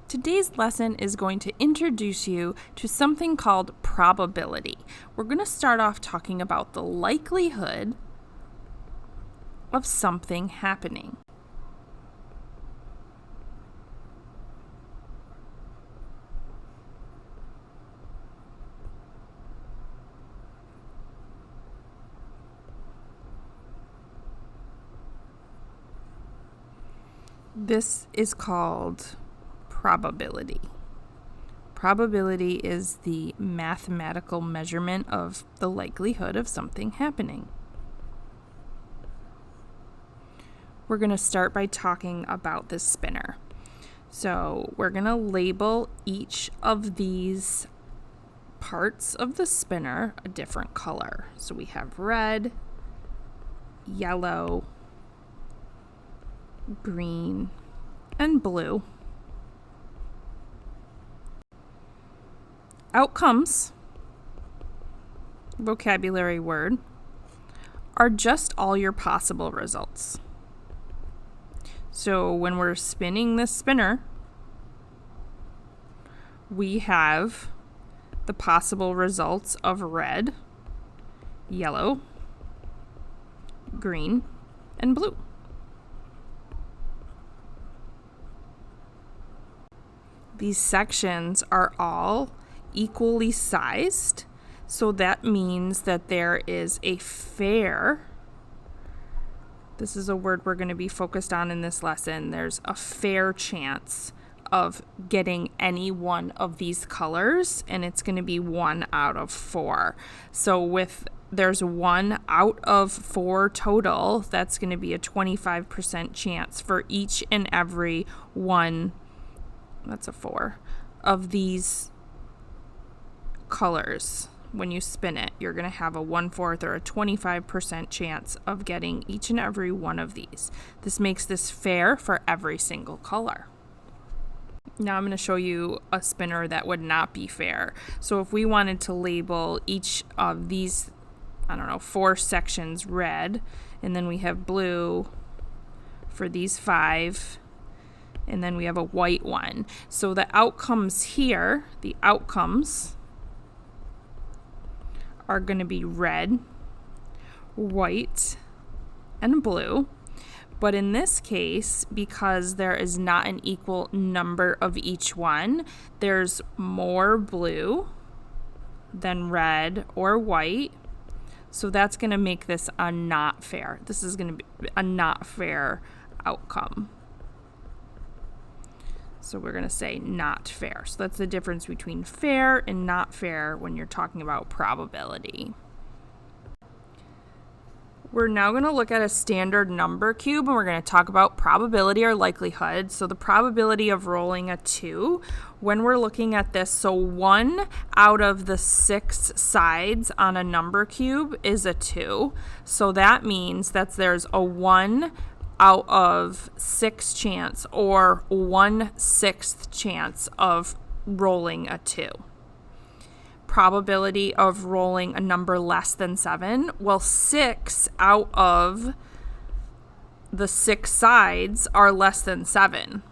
Today's lesson is going to introduce you to something called probability. We're going to start off talking about the likelihood of something happening. This is called probability. Probability is the mathematical measurement of the likelihood of something happening. We're going to start by talking about this spinner. So we're going to label each of these parts of the spinner a different color. So we have red, yellow, green, and blue. Outcomes, vocabulary word, are just all your possible results. So when we're spinning this spinner, we have the possible results of red, yellow, green, and blue. These sections are all equally sized, so that means that there is a fair, this is a word we're going to be focused on in this lesson, there's a fair chance of getting any one of these colors, and it's going to be 1 out of 4. So there's 1 out of 4 total, that's going to be a 25% chance for each and every one, that's a 4, of these colors. When you spin it, you're going to have a 1/4 or a 25% chance of getting each and every one of these. This makes this fair for every single color. Now I'm going to show you a spinner that would not be fair. So if we wanted to label each of these, 4 sections red, and then we have blue for these 5, and then we have a white one. So the outcomes here, are going to be red, white, and blue. But in this case, because there is not an equal number of each one, there's more blue than red or white. So that's going to make this a not fair. This is going to be a not fair outcome. So we're going to say not fair. So that's the difference between fair and not fair when you're talking about probability. We're now going to look at a standard number cube, and we're going to talk about probability or likelihood. So the probability of rolling a 2, when we're looking at this, so 1 out of the 6 sides on a number cube is a 2. So that means that there's a 1 out of 6 chance, or 1/6 chance of rolling a 2. Probability of rolling a number less than 7, well, 6 out of the 6 sides are less than 7.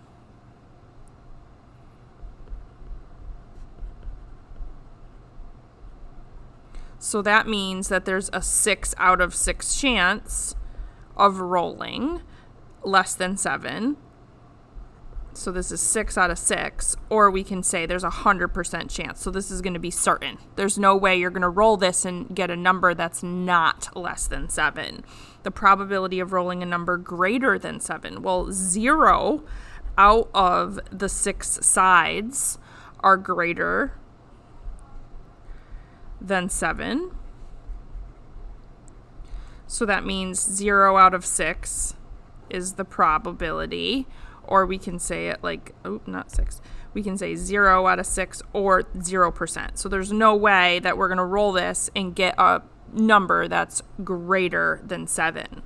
So that means that there's a 6 out of 6 chance of rolling less than 7. So this is 6 out of 6, or we can say there's a 100% chance. So this is going to be certain. There's no way you're going to roll this and get a number that's not less than 7. The probability of rolling a number greater than 7, well, 0 out of the 6 sides are greater than 7. So that means 0 out of 6 is the probability, or we can say it like, not 6. We can say 0 out of 6 or 0%. So there's no way that we're going to roll this and get a number that's greater than 7.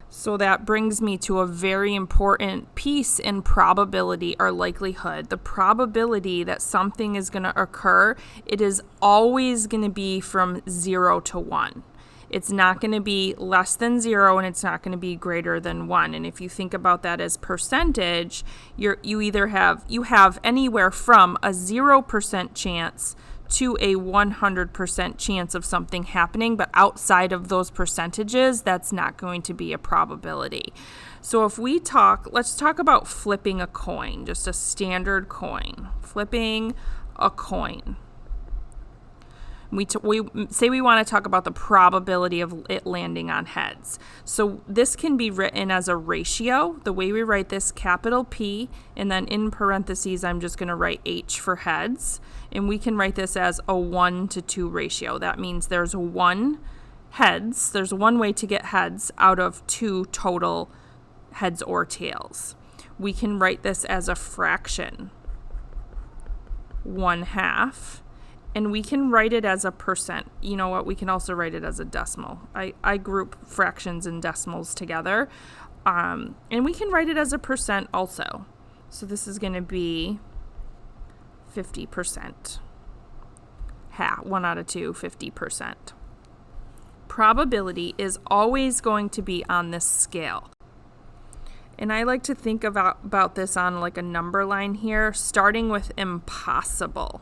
So that brings me to a very important piece in probability or likelihood. The probability that something is going to occur, it is always going to be from 0 to 1. It's not going to be less than 0 and it's not going to be greater than 1. And if you think about that as percentage, you have anywhere from a 0% chance to a 100% chance of something happening, but outside of those percentages, that's not going to be a probability. So if let's talk about flipping a coin, just a standard coin. Flipping a coin. We say we want to talk about the probability of it landing on heads. So this can be written as a ratio. The way we write this, capital P, and then in parentheses, I'm just going to write H for heads. And we can write this as a 1-to-2 ratio. That means there's one way to get heads out of 2 total heads or tails. We can write this as a fraction, 1/2. And we can write it as a percent. You know what? We can also write it as a decimal. I group fractions and decimals together. And we can write it as a percent also. So this is going to be 50%. 1 out of 2, 50%. Probability is always going to be on this scale. And I like to think about this on like a number line here, starting with impossible.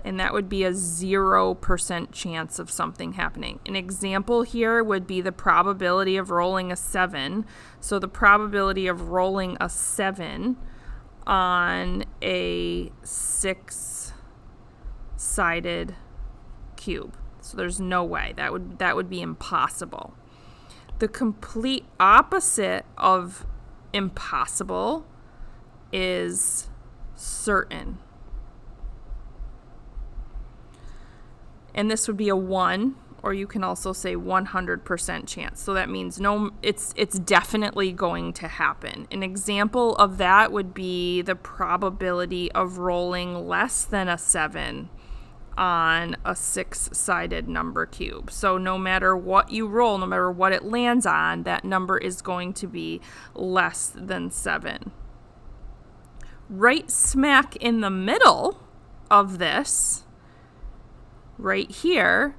And that would be a 0% chance of something happening. An example here would be the probability of rolling a 7. So the probability of rolling a 7 on a 6-sided cube. So there's no way. That would be impossible. The complete opposite of impossible is certain. And this would be a 1, or you can also say 100% chance. So that means it's definitely going to happen. An example of that would be the probability of rolling less than a 7 on a 6-sided number cube. So no matter what you roll, no matter what it lands on, that number is going to be less than 7. Right smack in the middle of this, right here,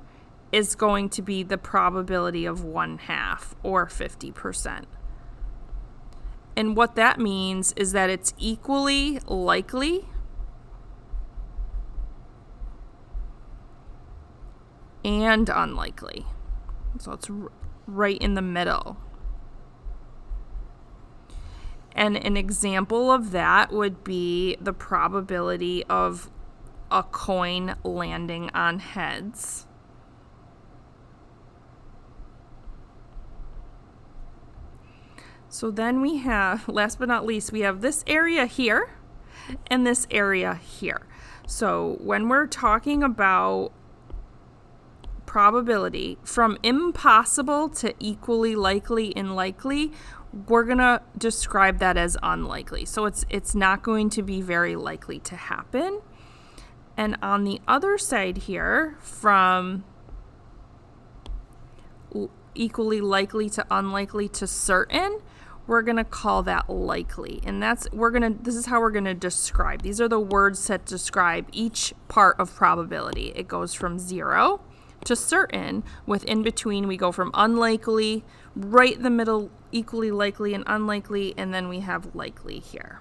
is going to be the probability of 1/2 or 50%. And what that means is that it's equally likely and unlikely. So it's right in the middle. And an example of that would be the probability of a coin landing on heads. So then we have, last but not least, we have this area here and this area here. So when we're talking about probability, from impossible to equally likely and likely, we're going to describe that as unlikely. So it's not going to be very likely to happen. And on the other side here, from equally likely to unlikely to certain, we're going to call that likely. And this is how we're going to describe. These are the words that describe each part of probability. It goes from 0 to certain, with in between we go from unlikely, right in the middle, equally likely and unlikely, and then we have likely here.